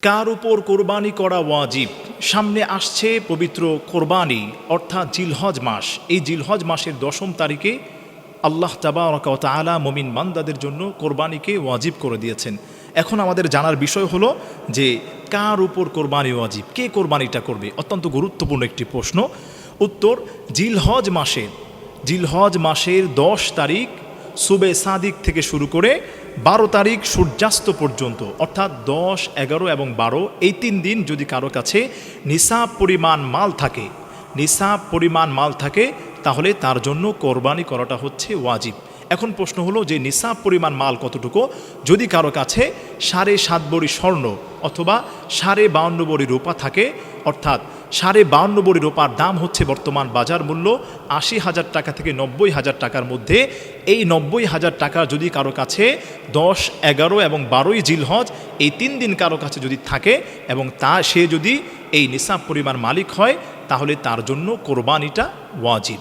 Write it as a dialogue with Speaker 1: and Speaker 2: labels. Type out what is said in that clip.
Speaker 1: কার উপর কোরবানি করা ওয়াজিব? সামনে আসছে পবিত্র কোরবানি অর্থাৎ জিলহজ মাস। এই জিলহজ মাসের 10ম তারিখে আল্লাহ তাবারক ওয়া তাআলা মুমিন বান্দাদের জন্য কোরবানিকে ওয়াজিব করে দিয়েছেন। এখন আমাদের জানার বিষয় হলো যে কার উপর কোরবানি ওয়াজিব, কে কোরবানিটা করবে? অত্যন্ত গুরুত্বপূর্ণ একটি প্রশ্ন। উত্তর, জিলহজ মাসের 10 তারিখ সুবে সাদিক থেকে শুরু করে 12 তারিখ সূর্যাস্ত পর্যন্ত, অর্থাৎ 10, 11 এবং 12 এই 3 দিন যদি কারো কাছে নিসাব পরিমাণ মাল থাকে তাহলে তার জন্য কোরবানি করাটা হচ্ছে ওয়াজিব। এখন প্রশ্ন হলো যে নিসাব পরিমাণ মাল কতটুকু? যদি কারো কাছে 7.5 ভরি স্বর্ণ অথবা 52.5 ভরি রূপা থাকে, অর্থাৎ 52.5 ভরি রূপার দাম হচ্ছে বর্তমান বাজার মূল্য 80,000 টাকা থেকে 90,000 টাকার মধ্যে। এই 90,000 টাকা যদি কারো কাছে 10, 11 এবং 12ই জিলহজ এই 3 দিন কারো কাছে যদি থাকে এবং সে যদি এই নিসাব পরিমাণ মালিক হয় তাহলে তার জন্য কোরবানিটা ওয়াজিব।